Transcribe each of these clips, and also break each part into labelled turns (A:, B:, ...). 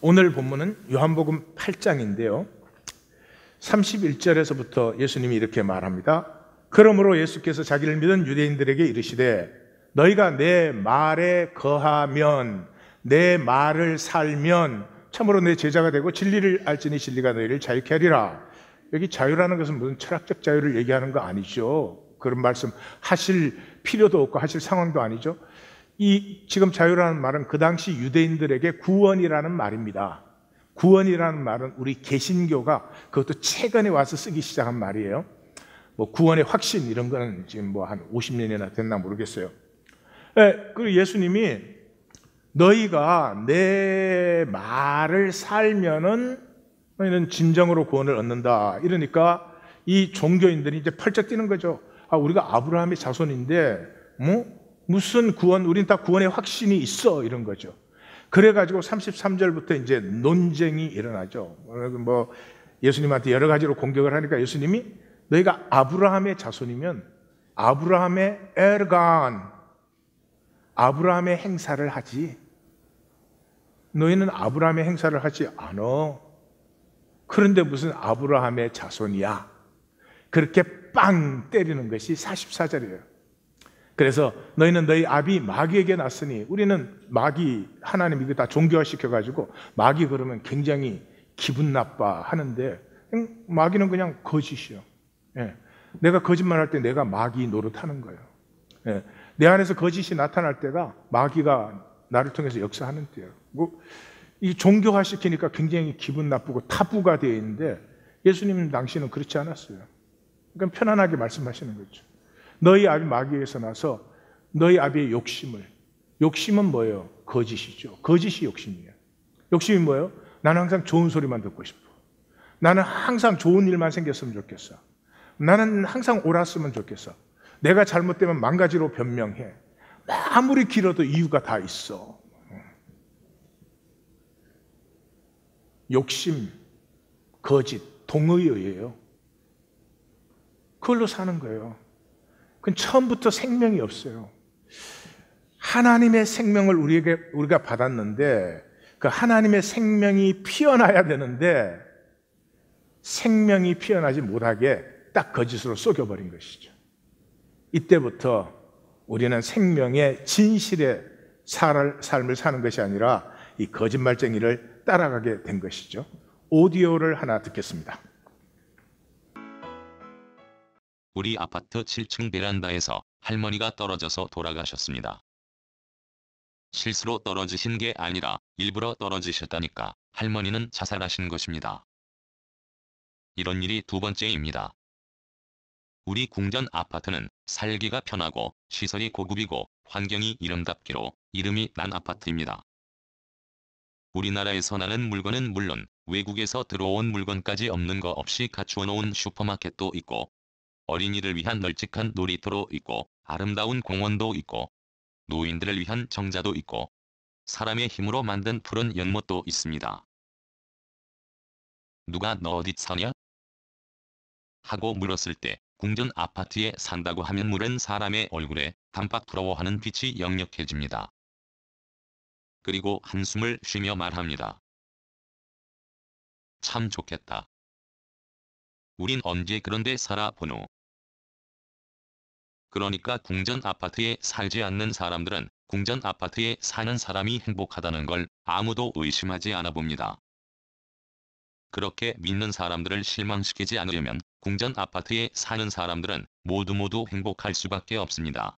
A: 오늘 본문은 요한복음 8장인데요. 31절에서부터 예수님이 이렇게 말합니다. 그러므로 예수께서 자기를 믿은 유대인들에게 이르시되 너희가 내 말에 거하면, 내 말을 살면 참으로 내 제자가 되고 진리를 알지니 진리가 너희를 자유케 하리라. 여기 자유라는 것은 무슨 철학적 자유를 얘기하는 거 아니죠. 그런 말씀 하실 필요도 없고 하실 상황도 아니죠. 이 지금 자유라는 말은 그 당시 유대인들에게 구원이라는 말입니다. 구원이라는 말은 우리 개신교가 그것도 최근에 와서 쓰기 시작한 말이에요. 뭐 구원의 확신 이런 거는 지금 뭐 한 50년이나 됐나 모르겠어요. 그리고 예수님이 너희가 내 말을 살면은 너희는 진정으로 구원을 얻는다. 이러니까 이 종교인들이 이제 펄쩍 뛰는 거죠. 아, 우리가 아브라함의 자손인데 무슨 구원, 우린 다 구원의 확신이 있어, 이런 거죠. 그래가지고 33절부터 이제 논쟁이 일어나죠. 뭐 예수님한테 여러 가지로 공격을 하니까 예수님이 너희가 아브라함의 자손이면 아브라함의 에르간, 아브라함의 행사를 하지, 너희는 아브라함의 행사를 하지 않아. 그런데 무슨 아브라함의 자손이야. 그렇게 빵 때리는 것이 44절이에요. 그래서 너희는 너희 아비 마귀에게 났으니, 우리는 마귀, 하나님 이거 다 종교화시켜가지고 마귀 그러면 굉장히 기분 나빠 하는데, 마귀는 그냥 거짓이요. 내가 거짓말할 때 내가 마귀 노릇하는 거예요. 내 안에서 거짓이 나타날 때가 마귀가 나를 통해서 역사하는 때예요. 이 종교화시키니까 굉장히 기분 나쁘고 타부가 되어 있는데 예수님 당시는 그렇지 않았어요. 그러니까 편안하게 말씀하시는 거죠. 너희 아비 마귀에서 나서 너희 아비의 욕심은 뭐예요? 거짓이죠. 거짓이 욕심이에요. 욕심이 뭐예요? 나는 항상 좋은 소리만 듣고 싶어. 나는 항상 좋은 일만 생겼으면 좋겠어. 나는 항상 옳았으면 좋겠어. 내가 잘못되면 망가지로 변명해. 아무리 길어도 이유가 다 있어. 욕심, 거짓, 동의어예요. 그걸로 사는 거예요. 그건 처음부터 생명이 없어요. 하나님의 생명을 우리가 받았는데 그 하나님의 생명이 피어나야 되는데 생명이 피어나지 못하게 딱 거짓으로 속여버린 것이죠. 이때부터 우리는 생명의 진실의 삶을 사는 것이 아니라 이 거짓말쟁이를 따라가게 된 것이죠. 오디오를 하나 듣겠습니다.
B: 우리 아파트 7층 베란다에서 할머니가 떨어져서 돌아가셨습니다. 실수로 떨어지신 게 아니라 일부러 떨어지셨다니까 할머니는 자살하신 것입니다. 이런 일이 두 번째입니다. 우리 궁전 아파트는 살기가 편하고 시설이 고급이고 환경이 이름답기로 이름이 난 아파트입니다. 우리나라에서 나는 물건은 물론 외국에서 들어온 물건까지 없는 거 없이 갖추어 놓은 슈퍼마켓도 있고 어린이를 위한 널찍한 놀이터도 있고 아름다운 공원도 있고 노인들을 위한 정자도 있고 사람의 힘으로 만든 푸른 연못도 있습니다. 누가 너 어디 사냐? 하고 물었을 때 궁전 아파트에 산다고 하면 물은 사람의 얼굴에 단박 부러워하는 빛이 역력해집니다. 그리고 한숨을 쉬며 말합니다. 참 좋겠다. 우린 언제 그런데 살아보노? 그러니까 궁전 아파트에 살지 않는 사람들은 궁전 아파트에 사는 사람이 행복하다는 걸 아무도 의심하지 않아 봅니다. 그렇게 믿는 사람들을 실망시키지 않으려면 궁전 아파트에 사는 사람들은 모두 행복할 수밖에 없습니다.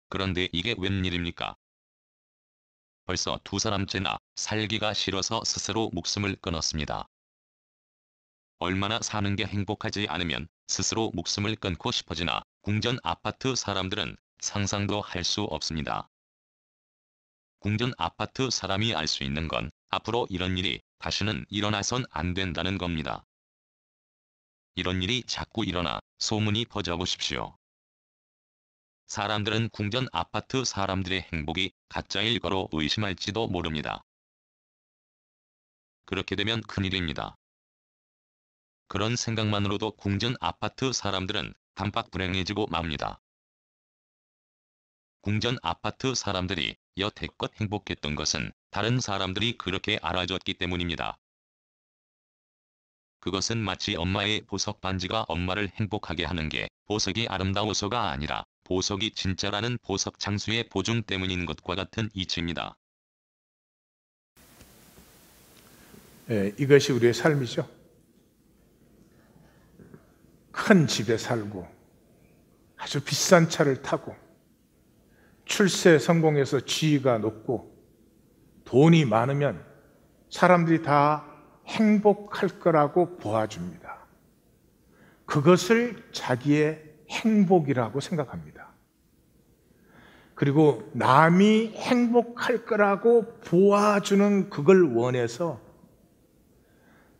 B: 그런데 이게 웬일입니까? 벌써 두 사람째나 살기가 싫어서 스스로 목숨을 끊었습니다. 얼마나 사는 게 행복하지 않으면 스스로 목숨을 끊고 싶어지나 궁전 아파트 사람들은 상상도 할 수 없습니다. 궁전 아파트 사람이 알 수 있는 건 앞으로 이런 일이 다시는 일어나선 안 된다는 겁니다. 이런 일이 자꾸 일어나 소문이 퍼져보십시오. 사람들은 궁전 아파트 사람들의 행복이 가짜일 거로 의심할지도 모릅니다. 그렇게 되면 큰일입니다. 그런 생각만으로도 궁전 아파트 사람들은 단박 불행해지고 맙니다. 궁전 아파트 사람들이 여태껏 행복했던 것은 다른 사람들이 그렇게 알아줬기 때문입니다. 그것은 마치 엄마의 보석 반지가 엄마를 행복하게 하는 게 보석이 아름다워서가 아니라 보석이 진짜라는 보석 장수의 보증 때문인 것과 같은 이치입니다.
A: 이것이 우리의 삶이죠. 큰 집에 살고 아주 비싼 차를 타고 출세 성공해서 지위가 높고 돈이 많으면 사람들이 다 행복할 거라고 보아줍니다. 그것을 자기의 행복이라고 생각합니다. 그리고 남이 행복할 거라고 보아주는 그걸 원해서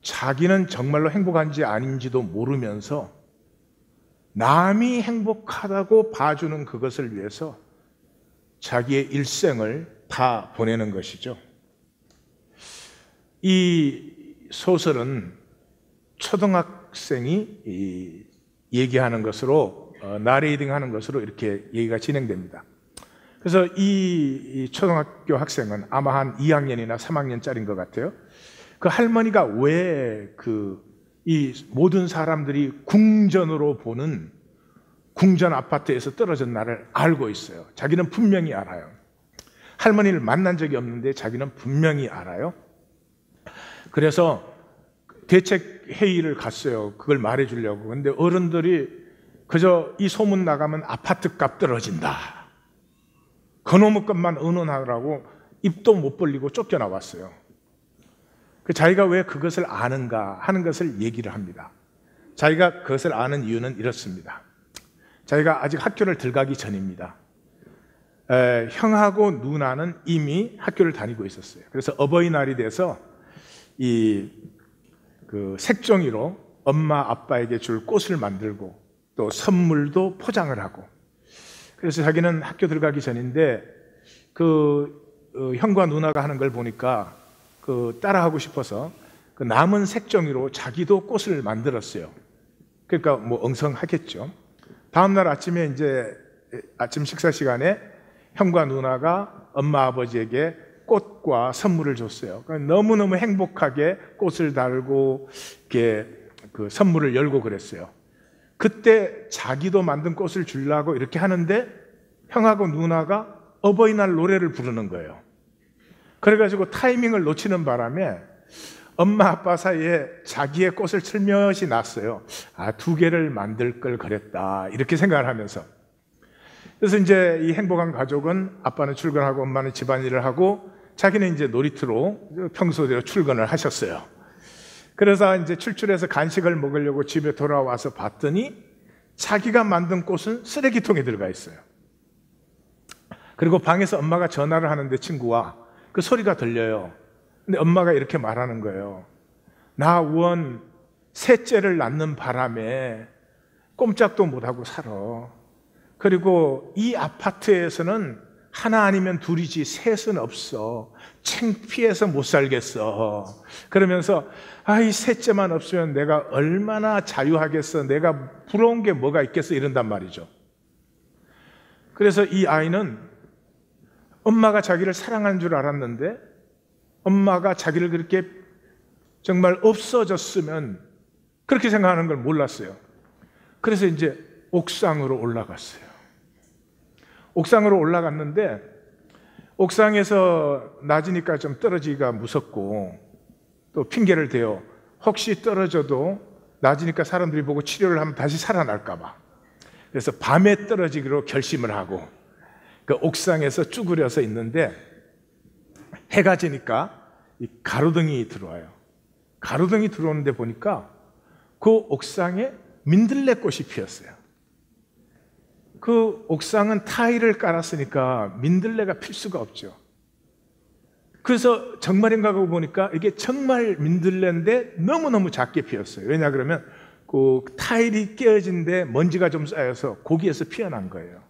A: 자기는 정말로 행복한지 아닌지도 모르면서 남이 행복하다고 봐주는 그것을 위해서 자기의 일생을 다 보내는 것이죠. 이 소설은 초등학생이 얘기하는 것으로 나레이팅 하는 것으로 이렇게 얘기가 진행됩니다. 그래서 이 초등학교 학생은 아마 한 2학년이나 3학년짜리인 것 같아요. 그 할머니가 왜 이 모든 사람들이 궁전으로 보는 궁전 아파트에서 떨어졌나를 알고 있어요. 자기는 분명히 알아요. 할머니를 만난 적이 없는데 자기는 분명히 알아요. 그래서 대책 회의를 갔어요. 그걸 말해주려고. 근데 어른들이 그저 이 소문 나가면 아파트 값 떨어진다, 그놈의 것만 의논하라고 입도 못 벌리고 쫓겨나왔어요. 자기가 왜 그것을 아는가 하는 것을 얘기를 합니다. 자기가 그것을 아는 이유는 이렇습니다. 자기가 아직 학교를 들어가기 전입니다. 형하고 누나는 이미 학교를 다니고 있었어요. 그래서 어버이날이 돼서 그 색종이로 엄마 아빠에게 줄 꽃을 만들고 또 선물도 포장을 하고, 그래서 자기는 학교 들어가기 전인데 형과 누나가 하는 걸 보니까 따라하고 싶어서 그 남은 색종이로 자기도 꽃을 만들었어요. 그러니까 뭐 엉성하겠죠. 다음날 아침에 이제 아침 식사 시간에 형과 누나가 엄마 아버지에게 꽃과 선물을 줬어요. 그러니까 너무너무 행복하게 꽃을 달고 이렇게 그 선물을 열고 그랬어요. 그때 자기도 만든 꽃을 주려고 이렇게 하는데 형하고 누나가 어버이날 노래를 부르는 거예요. 그래가지고 타이밍을 놓치는 바람에 엄마 아빠 사이에 자기의 꽃을 슬며시 놨어요. 아, 2개를 만들 걸 그랬다, 이렇게 생각을 하면서. 그래서 이제 이 행복한 가족은 아빠는 출근하고 엄마는 집안일을 하고 자기는 이제 놀이터로 평소대로 출근을 하셨어요. 그래서 이제 출출해서 간식을 먹으려고 집에 돌아와서 봤더니 자기가 만든 꽃은 쓰레기통에 들어가 있어요. 그리고 방에서 엄마가 전화를 하는데 친구와 그 소리가 들려요. 근데 엄마가 이렇게 말하는 거예요. 나 원 셋째를 낳는 바람에 꼼짝도 못하고 살아. 그리고 이 아파트에서는 하나 아니면 둘이지 셋은 없어. 창피해서 못 살겠어. 그러면서 이 셋째만 없으면 내가 얼마나 자유하겠어. 내가 부러운 게 뭐가 있겠어, 이런단 말이죠. 그래서 이 아이는 엄마가 자기를 사랑하는 줄 알았는데 엄마가 자기를 그렇게 정말 없어졌으면 그렇게 생각하는 걸 몰랐어요. 그래서 이제 옥상으로 올라갔어요. 옥상으로 올라갔는데 옥상에서 낮으니까 좀 떨어지기가 무섭고 또 핑계를 대요. 혹시 떨어져도 낮으니까 사람들이 보고 치료를 하면 다시 살아날까 봐. 그래서 밤에 떨어지기로 결심을 하고 그 옥상에서 쭈그려서 있는데 해가 지니까 이 가로등이 들어와요. 가로등이 들어오는데 보니까 그 옥상에 민들레꽃이 피었어요. 그 옥상은 타일을 깔았으니까 민들레가 필 수가 없죠. 그래서 정말인가 하고 보니까 이게 정말 민들레인데 너무너무 작게 피었어요. 왜냐 그러면 그 타일이 깨어진 데 먼지가 좀 쌓여서 거기에서 피어난 거예요.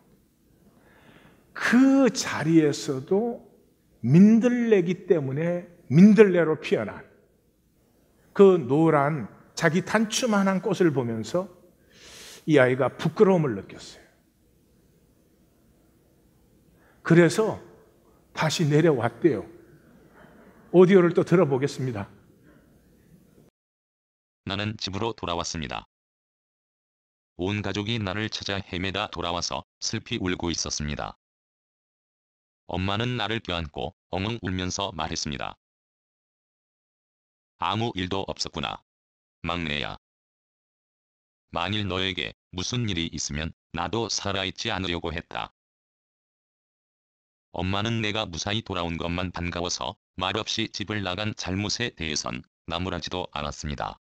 A: 그 자리에서도 민들레기 때문에 민들레로 피어난 그 노란 자기 단추만한 꽃을 보면서 이 아이가 부끄러움을 느꼈어요. 그래서 다시 내려왔대요. 오디오를 또 들어보겠습니다.
B: 나는 집으로 돌아왔습니다. 온 가족이 나를 찾아 헤매다 돌아와서 슬피 울고 있었습니다. 엄마는 나를 껴안고 엉엉 울면서 말했습니다. 아무 일도 없었구나. 막내야. 만일 너에게 무슨 일이 있으면 나도 살아있지 않으려고 했다. 엄마는 내가 무사히 돌아온 것만 반가워서 말없이 집을 나간 잘못에 대해선 나무라지도 않았습니다.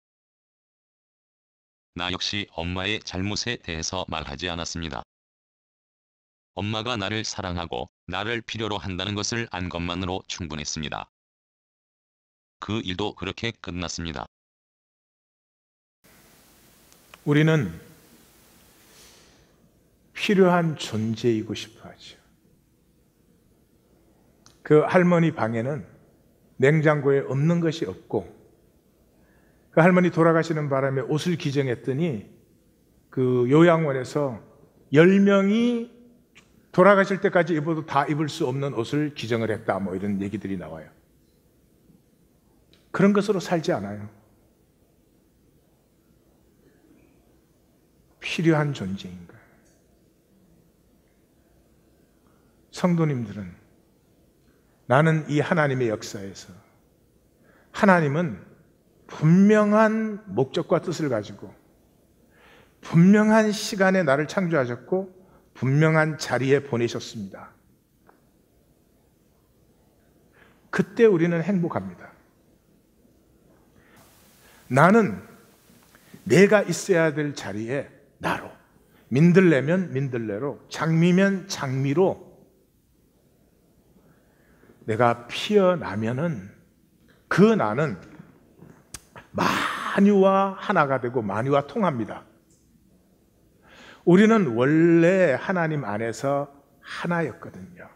B: 나 역시 엄마의 잘못에 대해서 말하지 않았습니다. 엄마가 나를 사랑하고 나를 필요로 한다는 것을 안 것만으로 충분했습니다. 그 일도 그렇게 끝났습니다.
A: 우리는 필요한 존재이고 싶어 하죠. 그 할머니 방에는 냉장고에 없는 것이 없고, 그 할머니 돌아가시는 바람에 옷을 기증했더니 그 요양원에서 10명이 돌아가실 때까지 입어도 다 입을 수 없는 옷을 기증을 했다, 뭐 이런 얘기들이 나와요. 그런 것으로 살지 않아요. 필요한 존재인 거예요. 성도님들은, 나는 이 하나님의 역사에서 하나님은 분명한 목적과 뜻을 가지고 분명한 시간에 나를 창조하셨고 분명한 자리에 보내셨습니다. 그때 우리는 행복합니다. 나는 내가 있어야 될 자리에 나로, 민들레면 민들레로, 장미면 장미로 내가 피어나면은 그 나는 만유와 하나가 되고 만유와 통합니다. 우리는 원래 하나님 안에서 하나였거든요.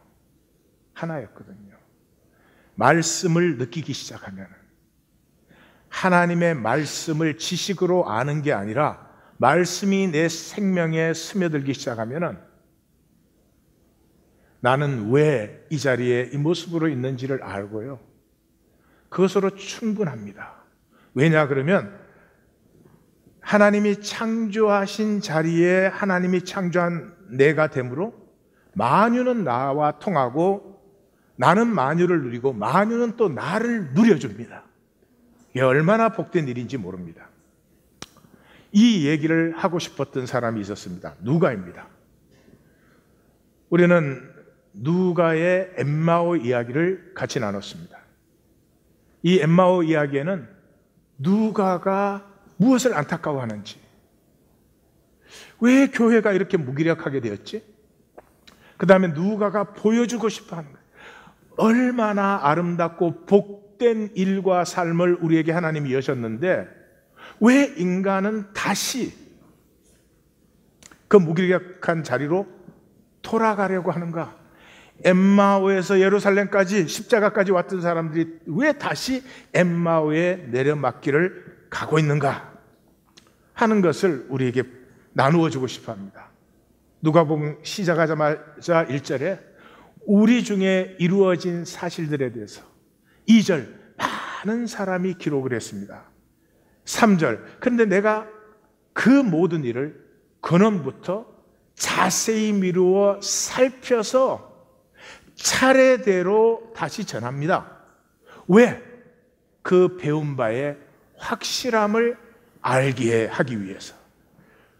A: 하나였거든요. 말씀을 느끼기 시작하면, 하나님의 말씀을 지식으로 아는 게 아니라 말씀이 내 생명에 스며들기 시작하면 나는 왜 이 자리에 이 모습으로 있는지를 알고요. 그것으로 충분합니다. 왜냐 그러면 하나님이 창조하신 자리에 하나님이 창조한 내가 되므로 만유는 나와 통하고 나는 만유를 누리고 만유는 또 나를 누려줍니다. 이게 얼마나 복된 일인지 모릅니다. 이 얘기를 하고 싶었던 사람이 있었습니다. 누가입니다. 우리는 누가의 엠마오 이야기를 같이 나눴습니다. 이 엠마오 이야기에는 누가가 무엇을 안타까워하는지, 왜 교회가 이렇게 무기력하게 되었지? 그 다음에 누가가 보여주고 싶어하는 거예요. 얼마나 아름답고 복된 일과 삶을 우리에게 하나님이 여셨는데 왜 인간은 다시 그 무기력한 자리로 돌아가려고 하는가? 엠마오에서 예루살렘까지 십자가까지 왔던 사람들이 왜 다시 엠마오에 내려막기를 가고 있는가 하는 것을 우리에게 나누어 주고 싶어 합니다. 누가복음 시작하자마자 1절에 우리 중에 이루어진 사실들에 대해서 2절 많은 사람이 기록을 했습니다. 3절 그런데 내가 그 모든 일을 근원부터 자세히 미루어 살펴서 차례대로 다시 전합니다. 왜? 그 배운 바의 확실함을 알게 하기 위해서.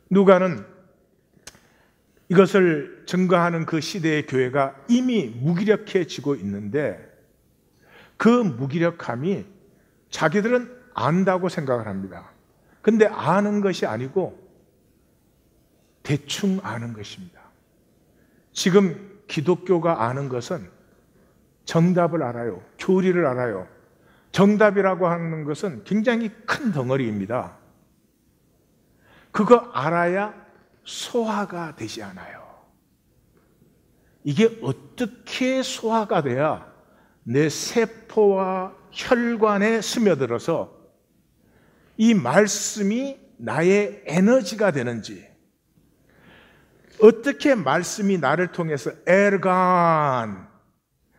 A: 누가는 이것을 증거하는 그 시대의 교회가 이미 무기력해지고 있는데 그 무기력함이 자기들은 안다고 생각을 합니다. 근데 아는 것이 아니고 대충 아는 것입니다. 지금 기독교가 아는 것은 정답을 알아요. 교리를 알아요. 정답이라고 하는 것은 굉장히 큰 덩어리입니다. 그거 알아야 소화가 되지 않아요. 이게 어떻게 소화가 돼야 내 세포와 혈관에 스며들어서 이 말씀이 나의 에너지가 되는지, 어떻게 말씀이 나를 통해서 에르간,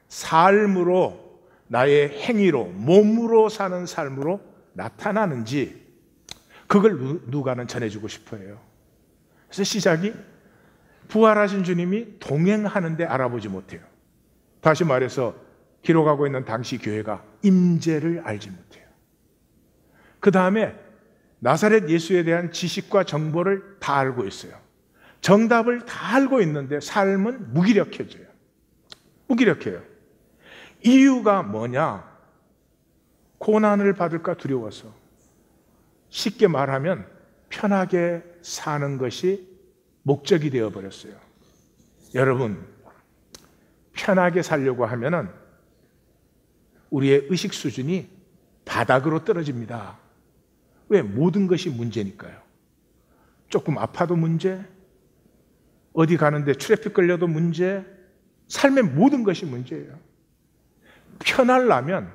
A: 삶으로, 나의 행위로, 몸으로 사는 삶으로 나타나는지 그걸 누가는 전해주고 싶어요. 그래서 시작이 부활하신 주님이 동행하는데 알아보지 못해요. 다시 말해서 기록하고 있는 당시 교회가 임재를 알지 못해요. 그 다음에 나사렛 예수에 대한 지식과 정보를 다 알고 있어요. 정답을 다 알고 있는데 삶은 무기력해져요. 무기력해요. 이유가 뭐냐? 고난을 받을까 두려워서. 쉽게 말하면 편하게 사는 것이 목적이 되어버렸어요. 여러분, 편하게 살려고 하면은 우리의 의식 수준이 바닥으로 떨어집니다. 왜? 모든 것이 문제니까요. 조금 아파도 문제, 어디 가는데 트래픽 걸려도 문제, 삶의 모든 것이 문제예요. 편하려면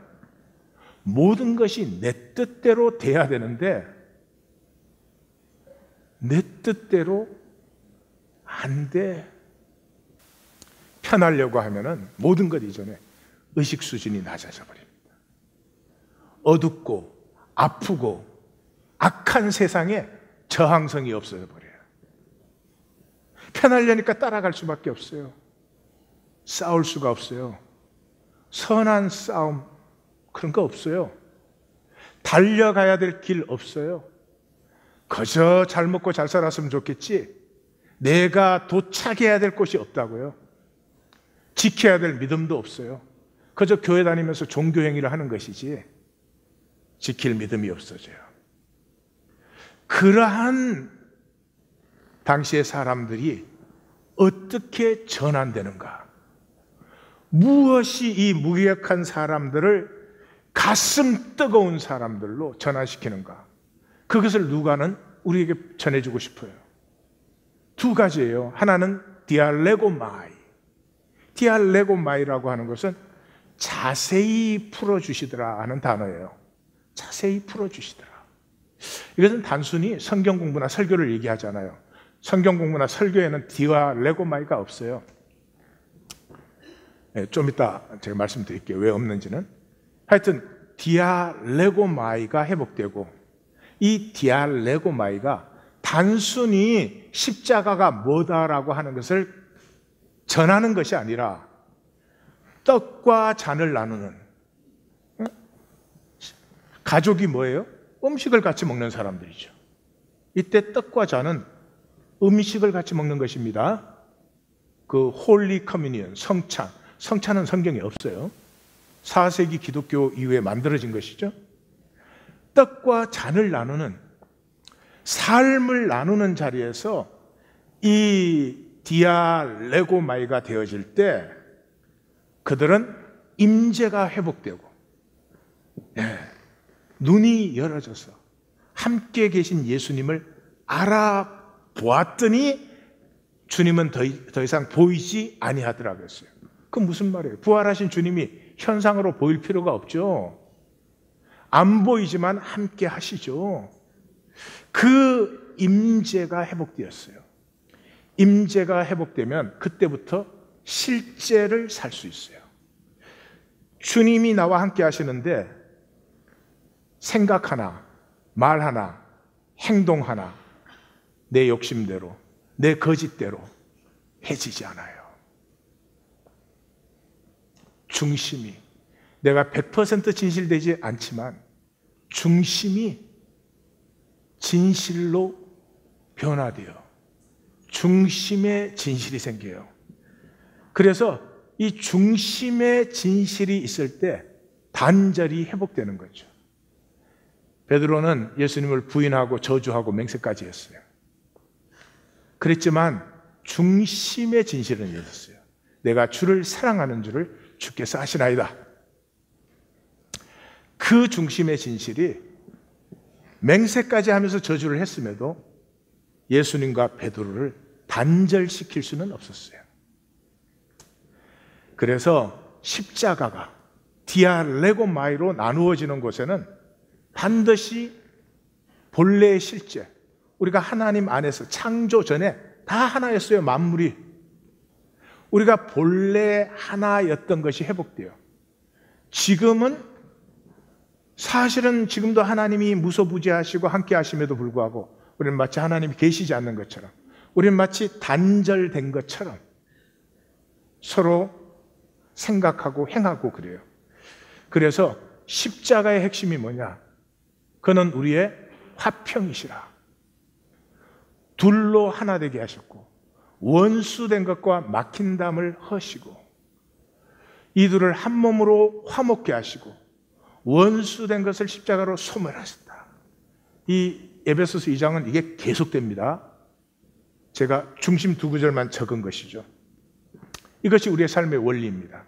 A: 모든 것이 내 뜻대로 돼야 되는데 내 뜻대로 안 돼. 편하려고 하면은 모든 것 이전에 의식 수준이 낮아져 버립니다. 어둡고 아프고 악한 세상에 저항성이 없어져 버려요. 편하려니까 따라갈 수밖에 없어요. 싸울 수가 없어요. 선한 싸움 그런 거 없어요. 달려가야 될 길 없어요. 그저 잘 먹고 잘 살았으면 좋겠지 내가 도착해야 될 곳이 없다고요. 지켜야 될 믿음도 없어요. 그저 교회 다니면서 종교행위를 하는 것이지 지킬 믿음이 없어져요. 그러한 당시의 사람들이 어떻게 전환되는가? 무엇이 이 무기력한 사람들을 가슴 뜨거운 사람들로 전환시키는가? 그것을 누가는 우리에게 전해주고 싶어요. 두 가지예요. 하나는 디알레고마이. 디알레고마이라고 하는 것은 자세히 풀어주시더라 하는 단어예요. 자세히 풀어주시더라. 이것은 단순히 성경 공부나 설교를 얘기하잖아요. 성경 공부나 설교에는 디알레고마이가 없어요. 네, 좀 이따 제가 말씀드릴게요. 왜 없는지는. 하여튼 디알레고마이가 회복되고 이 디알레고마이가 단순히 십자가가 뭐다라고 하는 것을 전하는 것이 아니라 떡과 잔을 나누는, 가족이 뭐예요? 음식을 같이 먹는 사람들이죠. 이때 떡과 잔은 음식을 같이 먹는 것입니다. 그 홀리 커뮤니언, 성찬. 성찬은 성경에 없어요. 4세기 기독교 이후에 만들어진 것이죠. 떡과 잔을 나누는, 삶을 나누는 자리에서 이 디알레고마이가 되어질 때 그들은 임재가 회복되고 눈이 열어져서 함께 계신 예수님을 알아보았더니 주님은 더 이상 보이지 아니하더라고요. 그 무슨 말이에요? 부활하신 주님이 현상으로 보일 필요가 없죠. 안 보이지만 함께 하시죠. 그 임재가 회복되었어요. 임재가 회복되면 그때부터 실제를 살 수 있어요. 주님이 나와 함께 하시는데 생각 하나, 말 하나, 행동 하나 내 욕심대로, 내 거짓대로 해지지 않아요. 중심이, 내가 100% 진실되지 않지만 중심이 진실로 변화돼요. 중심의 진실이 생겨요. 그래서 이 중심의 진실이 있을 때 단절이 회복되는 거죠. 베드로는 예수님을 부인하고 저주하고 맹세까지 했어요. 그랬지만 중심의 진실은 있었어요. 내가 주를 사랑하는 줄을 주께서 아시나이다. 그 중심의 진실이 맹세까지 하면서 저주를 했음에도 예수님과 베드로를 단절시킬 수는 없었어요. 그래서 십자가가 디알레고마이로 나누어지는 곳에는 반드시 본래의 실제, 우리가 하나님 안에서 창조 전에 다 하나였어요, 만물이. 우리가 본래 하나였던 것이 회복돼요. 지금은 사실은 지금도 하나님이 무소부지하시고 함께 하심에도 불구하고 우리는 마치 하나님이 계시지 않는 것처럼, 우리는 마치 단절된 것처럼 서로 생각하고 행하고 그래요. 그래서 십자가의 핵심이 뭐냐? 그는 우리의 화평이시라. 둘로 하나 되게 하셨고 원수된 것과 막힌 담을 허시고 이 둘을 한 몸으로 화목게 하시고 원수된 것을 십자가로 소멸하셨다. 이 에베소서 2장은 이게 계속됩니다. 제가 중심 두 구절만 적은 것이죠. 이것이 우리의 삶의 원리입니다.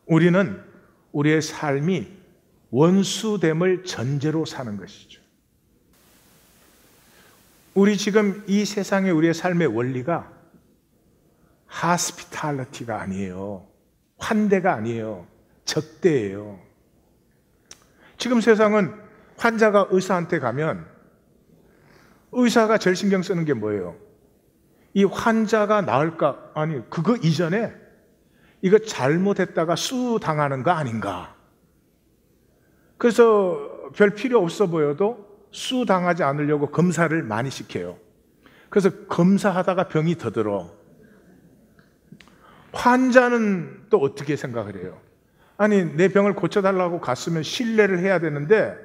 A: 우리는 우리의 삶이 원수됨을 전제로 사는 것이죠. 우리 지금 이 세상의 우리의 삶의 원리가 하스피탈리티가 아니에요. 환대가 아니에요. 적대예요. 지금 세상은 환자가 의사한테 가면 의사가 제일 신경 쓰는 게 뭐예요? 이 환자가 나을까? 아니, 그거 이전에 이거 잘못했다가 수 당하는 거 아닌가? 그래서 별 필요 없어 보여도 수 당하지 않으려고 검사를 많이 시켜요. 그래서 검사하다가 병이 더 들어. 환자는 또 어떻게 생각을 해요? 아니, 내 병을 고쳐달라고 갔으면 신뢰를 해야 되는데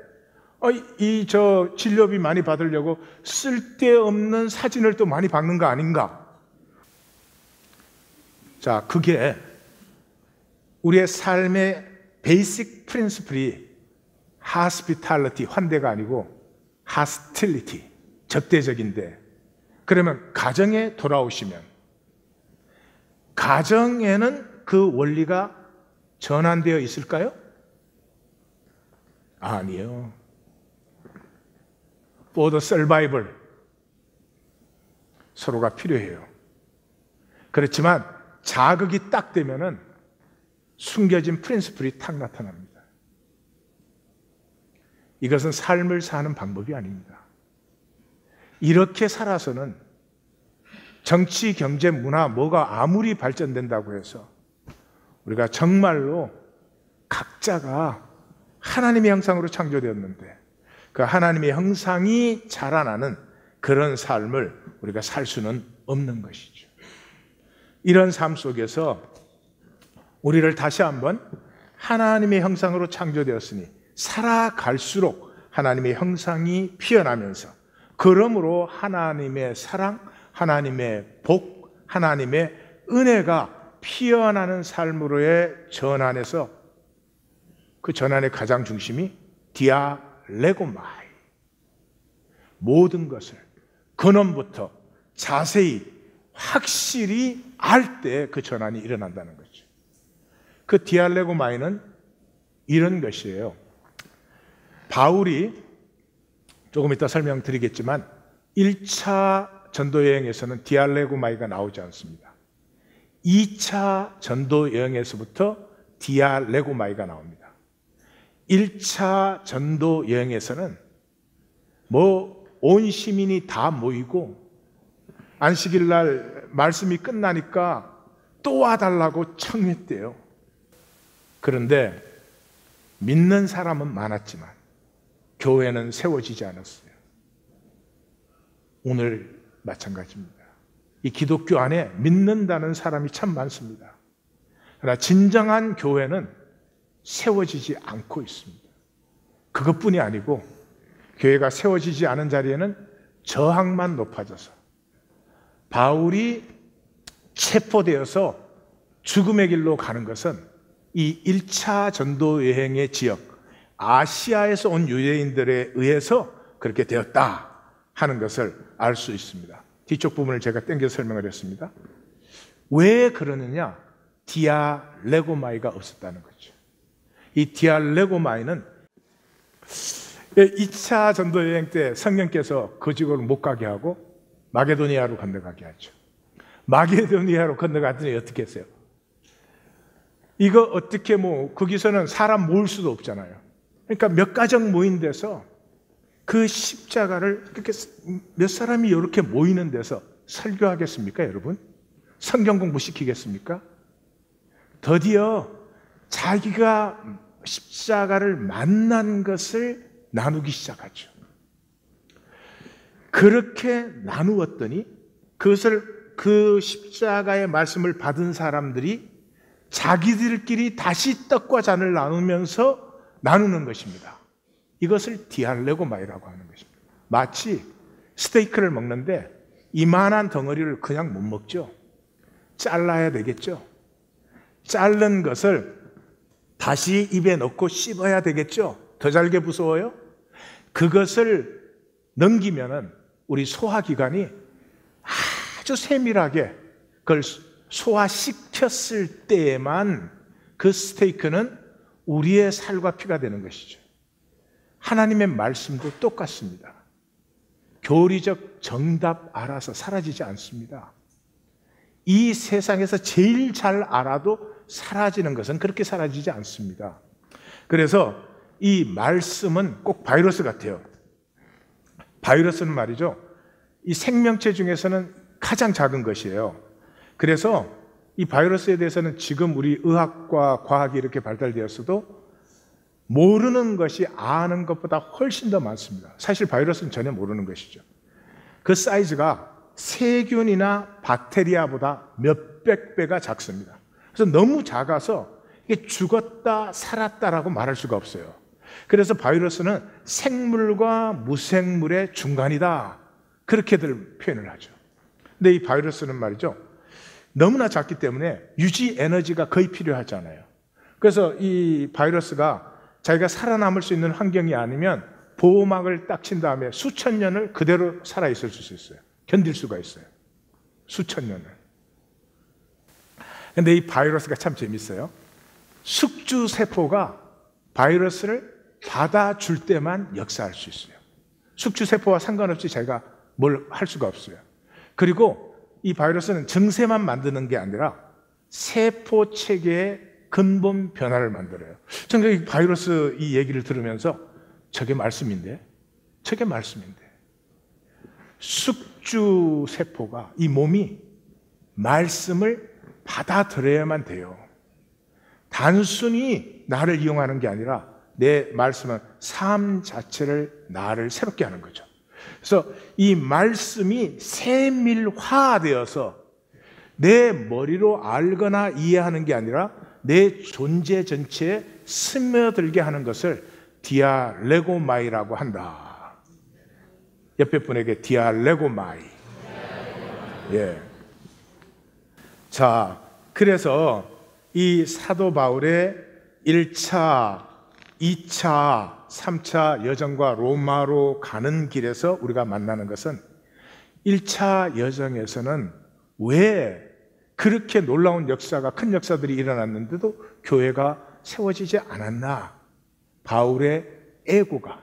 A: 저 진료비 많이 받으려고 쓸데없는 사진을 또 많이 박는 거 아닌가? 자, 그게 우리의 삶의 베이직 프린시플이 하스피탈리티, 환대가 아니고 하스틸리티, 적대적인데, 그러면 가정에 돌아오시면 가정에는 그 원리가 전환되어 있을까요? 아니요. For the survival, 서로가 필요해요. 그렇지만 자극이 딱 되면은 숨겨진 프린시플이 탁 나타납니다. 이것은 삶을 사는 방법이 아닙니다. 이렇게 살아서는 정치, 경제, 문화, 뭐가 아무리 발전된다고 해서 우리가 정말로 각자가 하나님의 형상으로 창조되었는데 그 하나님의 형상이 자라나는 그런 삶을 우리가 살 수는 없는 것이죠. 이런 삶 속에서 우리를 다시 한번 하나님의 형상으로 창조되었으니 살아갈수록 하나님의 형상이 피어나면서, 그러므로 하나님의 사랑, 하나님의 복, 하나님의 은혜가 피어나는 삶으로의 전환에서 그 전환의 가장 중심이 디아레고마이, 모든 것을 근원부터 자세히 확실히 알 때 그 전환이 일어난다는 거죠. 그 디알레고마이는 이런 것이에요. 바울이 조금 이따 설명드리겠지만 1차 전도 여행에서는 디알레고마이가 나오지 않습니다. 2차 전도 여행에서부터 디알레고마이가 나옵니다. 1차 전도 여행에서는 온 시민이 다 모이고 안식일 날 말씀이 끝나니까 또 와달라고 청했대요. 그런데 믿는 사람은 많았지만 교회는 세워지지 않았어요. 오늘 마찬가지입니다. 이 기독교 안에 믿는다는 사람이 참 많습니다. 그러나 진정한 교회는 세워지지 않고 있습니다. 그것뿐이 아니고 교회가 세워지지 않은 자리에는 저항만 높아져서 바울이 체포되어서 죽음의 길로 가는 것은 이 1차 전도 여행의 지역 아시아에서 온 유대인들에 의해서 그렇게 되었다 하는 것을 알 수 있습니다. 뒤쪽 부분을 제가 땡겨 설명을 했습니다. 왜 그러느냐? 디알레고마이가 없었다는 거죠. 이 디알레고마이는 2차 전도 여행 때 성령께서 그 지구를 못 가게 하고 마게도니아로 건너가게 하죠. 마게도니아로 건너갔더니 어떻게 했어요? 이거 어떻게 거기서는 사람 모을 수도 없잖아요. 그러니까 몇 가정 모인 데서 그 십자가를 그렇게 몇 사람이 이렇게 모이는 데서 설교하겠습니까, 여러분? 성경 공부 시키겠습니까? 드디어 자기가 십자가를 만난 것을 나누기 시작하죠. 그렇게 나누었더니 그 십자가의 말씀을 받은 사람들이 자기들끼리 다시 떡과 잔을 나누면서 나누는 것입니다. 이것을 디알레고마이라고 하는 것입니다. 마치 스테이크를 먹는데 이만한 덩어리를 그냥 못 먹죠. 잘라야 되겠죠. 자른 것을 다시 입에 넣고 씹어야 되겠죠. 더 잘게 부서워요. 그것을 넘기면은 우리 소화기관이 아주 세밀하게 그걸 소화시켰을 때에만 그 스테이크는 우리의 살과 피가 되는 것이죠. 하나님의 말씀도 똑같습니다. 교리적 정답 알아서 사라지지 않습니다. 이 세상에서 제일 잘 알아도 사라지는 것은 그렇게 사라지지 않습니다. 그래서 이 말씀은 꼭 바이러스 같아요. 바이러스는 말이죠, 이 생명체 중에서는 가장 작은 것이에요. 그래서 이 바이러스에 대해서는 지금 우리 의학과 과학이 이렇게 발달되었어도 모르는 것이 아는 것보다 훨씬 더 많습니다. 사실 바이러스는 전혀 모르는 것이죠. 그 사이즈가 세균이나 박테리아보다 몇백 배가 작습니다. 그래서 너무 작아서 이게 죽었다 살았다라고 말할 수가 없어요. 그래서 바이러스는 생물과 무생물의 중간이다, 그렇게들 표현을 하죠. 근데 이 바이러스는 말이죠, 너무나 작기 때문에 유지 에너지가 거의 필요하잖아요. 그래서 이 바이러스가 자기가 살아남을 수 있는 환경이 아니면 보호막을 딱 친 다음에 수천 년을 그대로 살아있을 수 있어요. 견딜 수가 있어요. 수천 년을. 근데 이 바이러스가 참 재밌어요. 숙주세포가 바이러스를 받아줄 때만 역사할 수 있어요. 숙주세포와 상관없이 자기가 뭘 할 수가 없어요. 그리고 이 바이러스는 증세만 만드는 게 아니라 세포 체계의 근본 변화를 만들어요. 저는 이 바이러스 이 얘기를 들으면서 저게 말씀인데 숙주세포가, 이 몸이 말씀을 받아들여야만 돼요. 단순히 나를 이용하는 게 아니라 내 말씀은 삶 자체를 나를 새롭게 하는 거죠. 그래서 이 말씀이 세밀화되어서 내 머리로 알거나 이해하는 게 아니라 내 존재 전체에 스며들게 하는 것을 디알레고마이라고 한다. 옆에 분에게 디알레고마이. 예. 자, 그래서 이 사도 바울의 1차, 2차, 3차 여정과 로마로 가는 길에서 우리가 만나는 것은 1차 여정에서는 왜 그렇게 놀라운 역사가, 큰 역사들이 일어났는데도 교회가 세워지지 않았나? 바울의 애고가.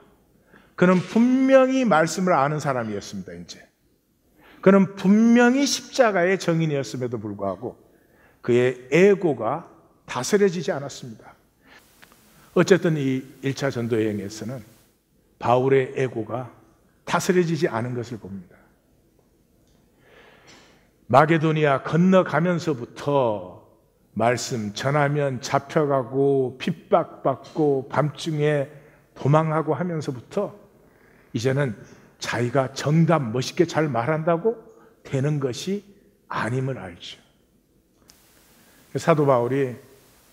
A: 그는 분명히 말씀을 아는 사람이었습니다, 이제. 그는 분명히 십자가의 정인이었음에도 불구하고 그의 애고가 다스려지지 않았습니다. 어쨌든 이 1차 전도 여행에서는 바울의 애고가 다스려지지 않은 것을 봅니다. 마게도니아 건너가면서부터 말씀 전하면 잡혀가고 핍박받고 밤중에 도망하고 하면서부터 이제는 자기가 정답 멋있게 잘 말한다고 되는 것이 아님을 알죠. 사도 바울이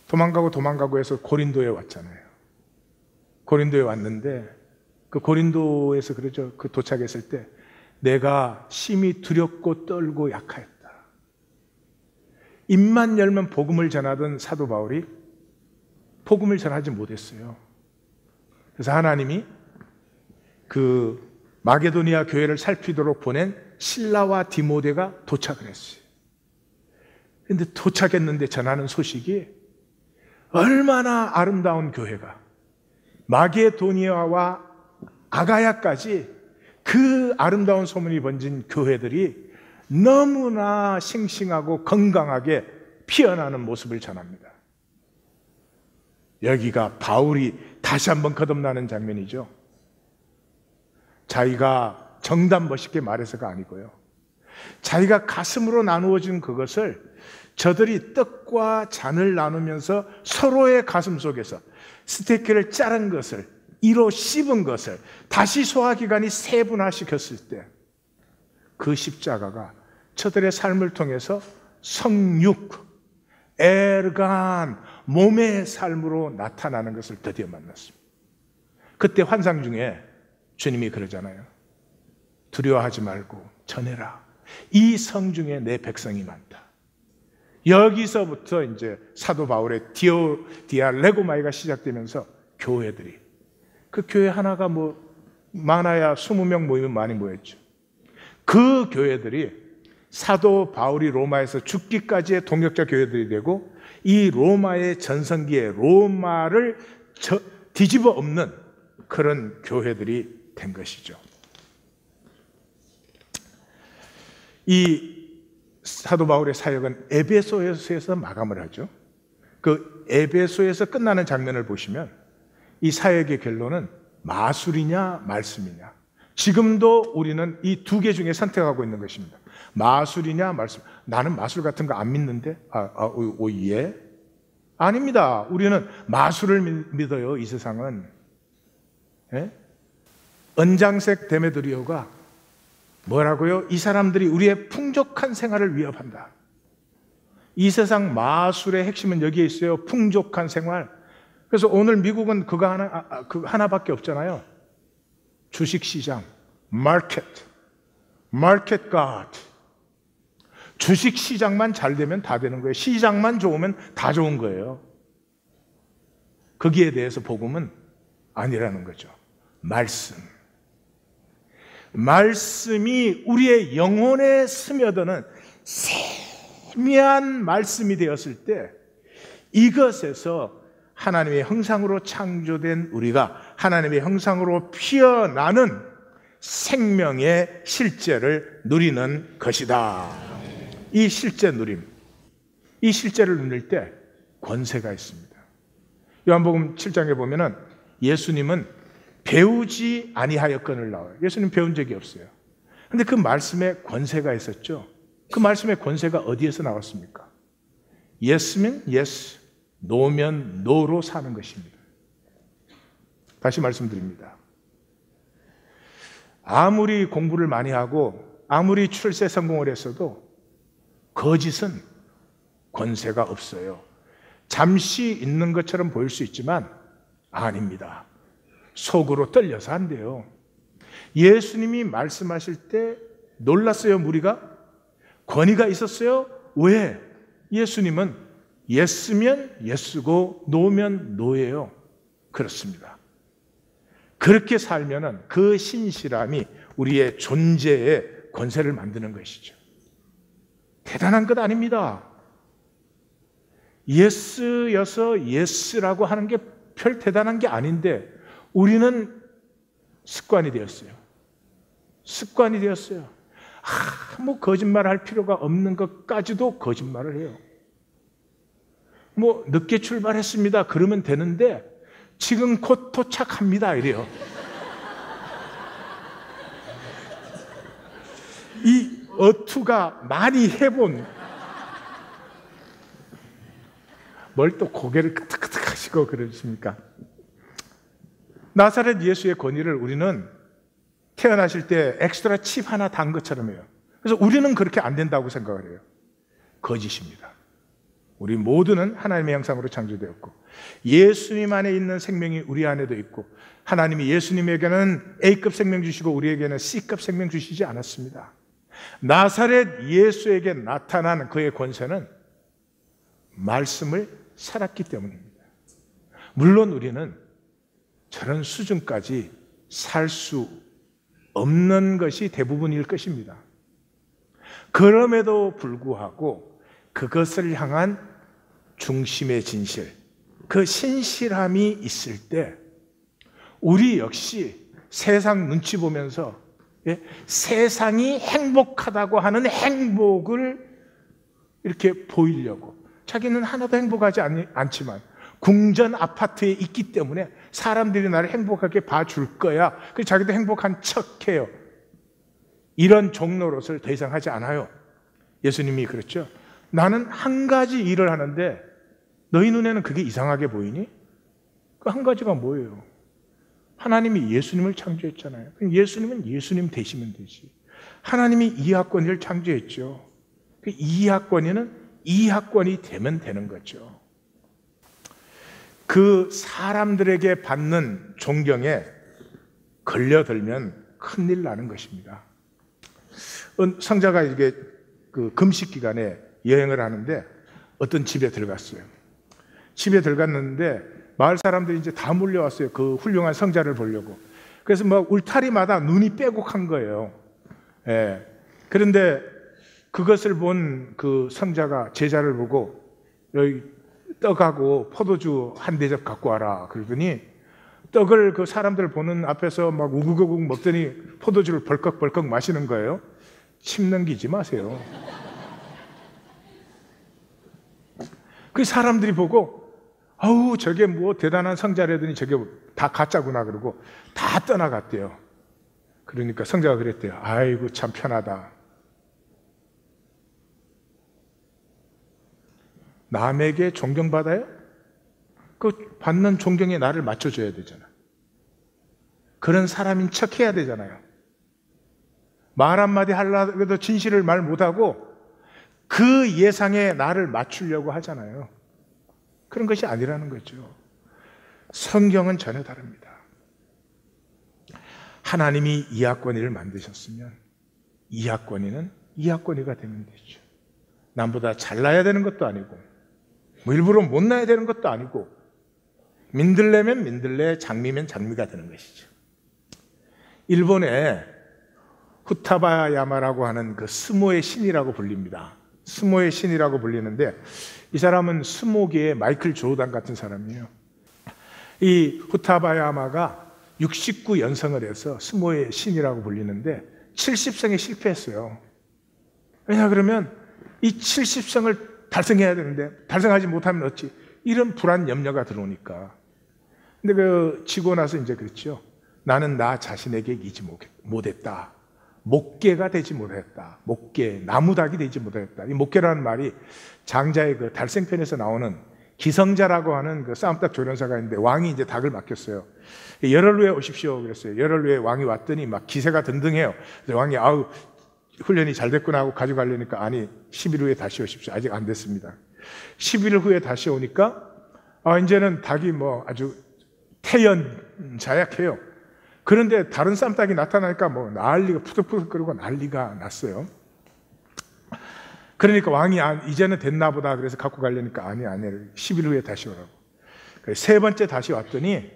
A: 도망가고 해서 고린도에 왔잖아요. 고린도에 왔는데 그 고린도에서 그러죠. 그 도착했을 때 내가 심히 두렵고 떨고 약하였다. 입만 열면 복음을 전하던 사도 바울이 복음을 전하지 못했어요. 그래서 하나님이 그 마게도니아 교회를 살피도록 보낸 실라와 디모데가 도착을 했어요. 근데 도착했는데 전하는 소식이 얼마나 아름다운 교회가, 마게도니아와 아가야까지 그 아름다운 소문이 번진 교회들이 너무나 싱싱하고 건강하게 피어나는 모습을 전합니다. 여기가 바울이 다시 한번 거듭나는 장면이죠. 자기가 정답 멋있게 말해서가 아니고요. 자기가 가슴으로 나누어진 그것을 저들이 떡과 잔을 나누면서 서로의 가슴 속에서 스테이크를 자른 것을, 이로 씹은 것을 다시 소화기관이 세분화시켰을 때 그 십자가가 저들의 삶을 통해서 성육, 에르간, 몸의 삶으로 나타나는 것을 드디어 만났습니다. 그때 환상 중에 주님이 그러잖아요. 두려워하지 말고 전해라. 이 성중에 내 백성이 많다. 여기서부터 이제 사도 바울의 디알레고마이가 시작되면서 교회들이, 그 교회 하나가 많아야 20명 모이면 많이 모였죠. 그 교회들이 사도 바울이 로마에서 죽기까지의 동역자 교회들이 되고, 이 로마의 전성기에 로마를 뒤집어 엎는 그런 교회들이 된 것이죠. 이 사도 바울의 사역은 에베소에서 마감을 하죠. 그 에베소에서 끝나는 장면을 보시면 이 사역의 결론은 마술이냐 말씀이냐. 지금도 우리는 이 두 개 중에 선택하고 있는 것입니다. 마술이냐 말씀. 나는 마술 같은 거 안 믿는데. 예? 아닙니다. 우리는 마술을 믿어요. 이 세상은. 예? 은장색 데메드리오가 뭐라고요? 이 사람들이 우리의 풍족한 생활을 위협한다. 이 세상 마술의 핵심은 여기에 있어요. 풍족한 생활. 그래서 오늘 미국은 그거 하나밖에 없잖아요. 주식시장, 마켓 God. 주식시장만 잘 되면 다 되는 거예요. 시장만 좋으면 다 좋은 거예요. 거기에 대해서 복음은 아니라는 거죠. 말씀이 우리의 영혼에 스며드는 세미한 말씀이 되었을 때, 이것에서 하나님의 형상으로 창조된 우리가 하나님의 형상으로 피어나는 생명의 실제를 누리는 것이다. 이 실제 누림, 이 실제를 누릴 때 권세가 있습니다. 요한복음 7장에 보면은 예수님은 배우지 아니하였거늘 나와요. 예수님 배운 적이 없어요. 그런데 그 말씀에 권세가 있었죠. 그 말씀의 권세가 어디에서 나왔습니까? Yes면 yes, No면 no로 사는 것입니다. 다시 말씀드립니다. 아무리 공부를 많이 하고 아무리 출세 성공을 했어도 거짓은 권세가 없어요. 잠시 있는 것처럼 보일 수 있지만 아닙니다. 속으로 떨려서 안 돼요. 예수님이 말씀하실 때 놀랐어요, 무리가? 권위가 있었어요? 왜? 예수님은 예스면 예스고 노면 노예요. 그렇습니다. 그렇게 살면은 그 신실함이 우리의 존재의 권세를 만드는 것이죠. 대단한 것 아닙니다. 예스여서 예스라고 하는 게 별 대단한 게 아닌데 우리는 습관이 되었어요. 습관이 되었어요. 거짓말할 필요가 없는 것까지도 거짓말을 해요. 늦게 출발했습니다. 그러면 되는데 지금 곧 도착합니다. 이래요. 이 어투가 많이 해본, 뭘 또 고개를 끄덕끄덕 하시고 그러십니까? 나사렛 예수의 권위를 우리는 태어나실 때 엑스트라 칩 하나 단 것처럼 해요. 그래서 우리는 그렇게 안 된다고 생각을 해요. 거짓입니다. 우리 모두는 하나님의 형상으로 창조되었고 예수님 안에 있는 생명이 우리 안에도 있고, 하나님이 예수님에게는 A급 생명 주시고 우리에게는 C급 생명 주시지 않았습니다. 나사렛 예수에게 나타난 그의 권세는 말씀을 살았기 때문입니다. 물론 우리는 저런 수준까지 살 수 없는 것이 대부분일 것입니다. 그럼에도 불구하고 그것을 향한 중심의 진실, 그 신실함이 있을 때 우리 역시 세상 눈치 보면서 세상이 행복하다고 하는 행복을 이렇게 보이려고, 자기는 하나도 행복하지 않지만 궁전 아파트에 있기 때문에 사람들이 나를 행복하게 봐줄 거야. 그래서 자기도 행복한 척해요. 이런 종노릇을 더 이상 하지 않아요. 예수님이 그랬죠. 나는 한 가지 일을 하는데 너희 눈에는 그게 이상하게 보이니? 그 한 가지가 뭐예요? 하나님이 예수님을 창조했잖아요. 예수님은 예수님 되시면 되지. 하나님이 이하권위를 창조했죠. 그 이하권위는 이하권이 되면 되는 거죠. 그 사람들에게 받는 존경에 걸려들면 큰일 나는 것입니다. 성자가 이게 그 금식 기간에 여행을 하는데 어떤 집에 들어갔어요. 집에 들어갔는데 마을 사람들이 이제 다 몰려왔어요. 그 훌륭한 성자를 보려고. 그래서 막 울타리마다 눈이 빼곡한 거예요. 예. 그런데 그것을 본 그 성자가 제자를 보고 여기 떡하고 포도주 한 대접 갖고 와라. 그러더니 떡을 그 사람들 보는 앞에서 막 우구우구 먹더니 포도주를 벌컥벌컥 마시는 거예요. 침 넘기지 마세요. 그 사람들이 보고 아우 저게 뭐 대단한 성자라더니 저게 다 가짜구나 그러고 다 떠나갔대요. 그러니까 성자가 그랬대요. 아이고 참 편하다. 남에게 존경받아요? 그 받는 존경에 나를 맞춰줘야 되잖아. 그런 사람인 척 해야 되잖아요. 말 한마디 하려고 해도 진실을 말 못하고 그 예상에 나를 맞추려고 하잖아요. 그런 것이 아니라는 거죠. 성경은 전혀 다릅니다. 하나님이 이하권위를 만드셨으면 이하권위는 이하권위가 되면 되죠. 남보다 잘나야 되는 것도 아니고 뭐 일부러 못나야 되는 것도 아니고 민들레면 민들레, 장미면 장미가 되는 것이죠. 일본에 후타바야마라고 하는 그 스모의 신이라고 불립니다. 스모의 신이라고 불리는데 이 사람은 스모계의 마이클 조던 같은 사람이에요. 이 후타바야마가 69연승을 해서 스모의 신이라고 불리는데 70승에 실패했어요. 왜냐 그러면 이 70승을 달성해야 되는데 달성하지 못하면 어찌 이런 불안 염려가 들어오니까. 근데 그 지고 나서 이제 그랬죠. 나는 나 자신에게 이기지 못했다. 목계가 되지 못했다. 목계, 나무닭이 되지 못했다. 이 목계라는 말이 장자의 그 달생편에서 나오는 기성자라고 하는 그 싸움닭 조련사가 있는데 왕이 이제 닭을 맡겼어요. 열흘 후에 오십시오 그랬어요. 열흘 후에 왕이 왔더니 막 기세가 등등해요. 그래서 왕이 아우 훈련이 잘 됐구나 하고 가져가려니까 아니 10일 후에 다시 오십시오. 아직 안 됐습니다. 10일 후에 다시 오니까 이제는 닭이 뭐 아주 태연자약해요. 그런데 다른 쌈닭이 나타나니까 뭐 난리가 푸득푸득거리고 난리가 났어요. 그러니까 왕이 이제는 됐나 보다 그래서 갖고 가려니까 아니 10일 후에 다시 오라고. 세 번째 다시 왔더니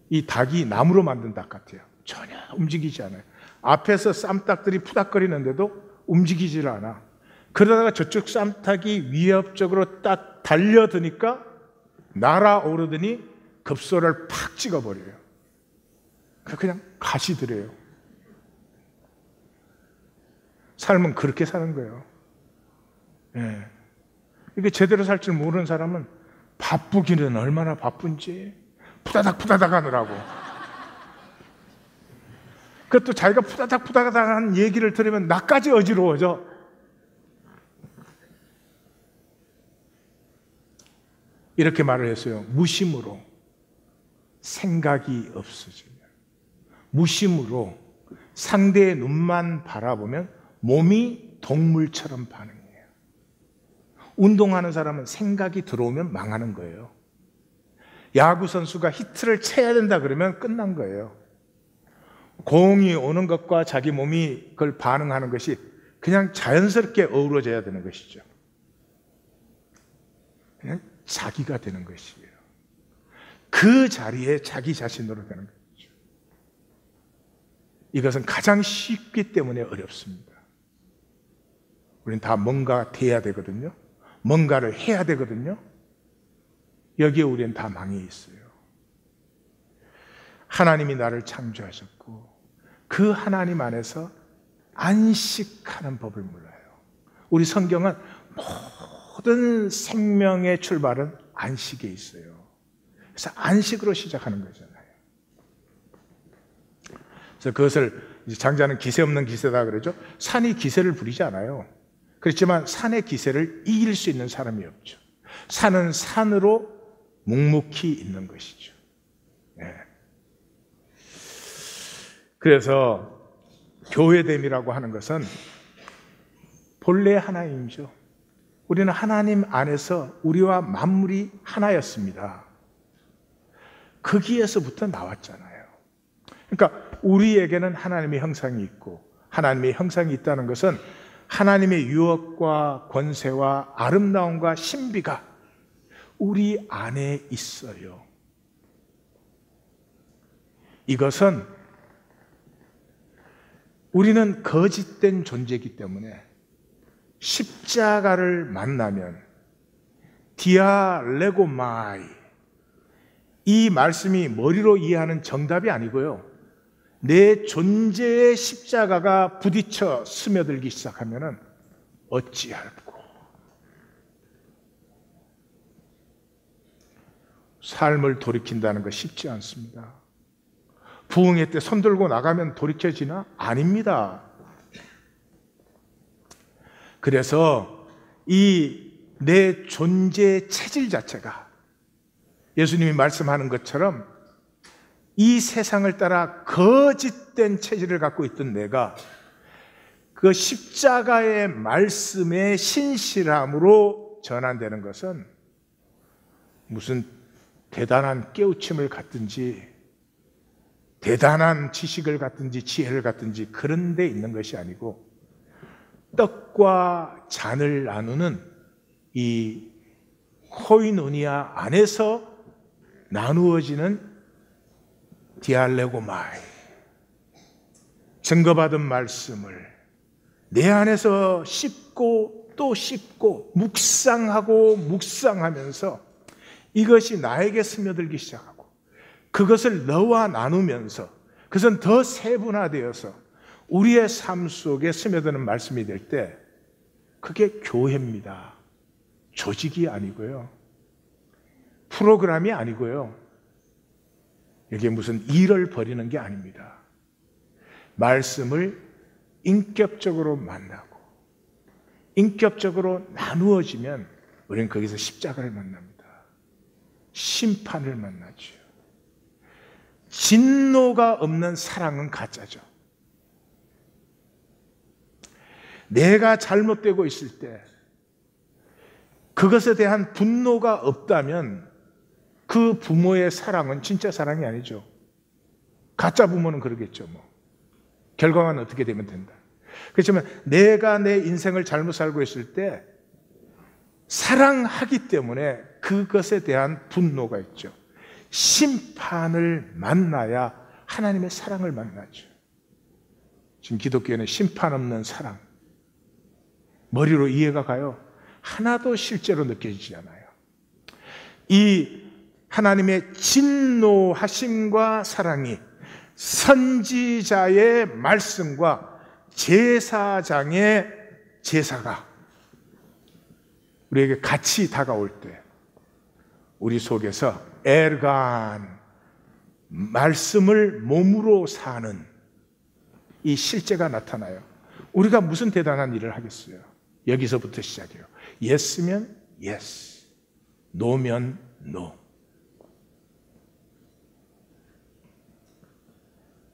A: 이 닭이 나무로 만든 닭 같아요. 전혀 움직이지 않아요. 앞에서 쌈닭들이 푸닥거리는데도 움직이질 않아. 그러다가 저쪽 쌈닭이 위협적으로 딱 달려드니까 날아오르더니 급소를 팍 찍어버려요. 그냥 가시더래요. 삶은 그렇게 사는 거예요. 예. 이게 제대로 살 줄 모르는 사람은 바쁘기는 얼마나 바쁜지 푸다닥 하느라고. 그것도 자기가 푸다닥 하는 얘기를 들으면 나까지 어지러워져. 이렇게 말을 했어요. 무심으로 생각이 없어지면, 무심으로 상대의 눈만 바라보면 몸이 동물처럼 반응해요. 운동하는 사람은 생각이 들어오면 망하는 거예요. 야구 선수가 히트를 쳐야 된다 그러면 끝난 거예요. 공이 오는 것과 자기 몸이 그걸 반응하는 것이 그냥 자연스럽게 어우러져야 되는 것이죠. 그냥 자기가 되는 것이에요. 그 자리에 자기 자신으로 되는 거죠. 이것은 가장 쉽기 때문에 어렵습니다. 우리는 다 뭔가 돼야 되거든요. 뭔가를 해야 되거든요. 여기에 우리는 다 망해 있어요. 하나님이 나를 창조하셨고 그 하나님 안에서 안식하는 법을 몰라요. 우리 성경은 모든 생명의 출발은 안식에 있어요. 그래서 안식으로 시작하는 거잖아요. 그래서 그것을 이제 장자는 기세 없는 기세다 그러죠. 산이 기세를 부리지 않아요. 그렇지만 산의 기세를 이길 수 있는 사람이 없죠. 산은 산으로 묵묵히 있는 것이죠. 네. 그래서 교회됨이라고 하는 것은 본래 하나님이죠. 우리는 하나님 안에서 우리와 만물이 하나였습니다. 거기에서부터 나왔잖아요. 그러니까 우리에게는 하나님의 형상이 있고, 하나님의 형상이 있다는 것은 하나님의 유업과 권세와 아름다움과 신비가 우리 안에 있어요. 이것은 우리는 거짓된 존재이기 때문에 십자가를 만나면 디아레고마이, 이 말씀이 머리로 이해하는 정답이 아니고요, 내 존재의 십자가가 부딪혀 스며들기 시작하면 어찌할꼬. 삶을 돌이킨다는 것 쉽지 않습니다. 부흥회 때 손 들고 나가면 돌이켜지나? 아닙니다. 그래서 이 내 존재의 체질 자체가 예수님이 말씀하는 것처럼 이 세상을 따라 거짓된 체질을 갖고 있던 내가 그 십자가의 말씀의 신실함으로 전환되는 것은 무슨 대단한 깨우침을 갖든지 대단한 지식을 갖든지 지혜를 갖든지 그런 데 있는 것이 아니고, 떡과 잔을 나누는 이 코이노니아 안에서 나누어지는 디알레고마이, 증거받은 말씀을 내 안에서 씹고 또 씹고 묵상하고 묵상하면서 이것이 나에게 스며들기 시작하고, 그것을 너와 나누면서 그것은 더 세분화되어서 우리의 삶 속에 스며드는 말씀이 될 때 그게 교회입니다. 조직이 아니고요, 프로그램이 아니고요, 이게 무슨 일을 벌이는 게 아닙니다. 말씀을 인격적으로 만나고 인격적으로 나누어지면 우리는 거기서 십자가를 만납니다. 심판을 만나죠. 진노가 없는 사랑은 가짜죠. 내가 잘못되고 있을 때 그것에 대한 분노가 없다면 그 부모의 사랑은 진짜 사랑이 아니죠. 가짜 부모는 그러겠죠. 결과만 어떻게 되면 된다. 그렇지만 내가 내 인생을 잘못 살고 있을 때 사랑하기 때문에 그것에 대한 분노가 있죠. 심판을 만나야 하나님의 사랑을 만나죠. 지금 기독교에는 심판 없는 사랑, 머리로 이해가 가요. 하나도 실제로 느껴지지 않아요. 이 하나님의 진노하심과 사랑이 선지자의 말씀과 제사장의 제사가 우리에게 같이 다가올 때 우리 속에서 엘간, 말씀을 몸으로 사는 이 실제가 나타나요. 우리가 무슨 대단한 일을 하겠어요? 여기서부터 시작해요. 예스면 예스, 노면 노.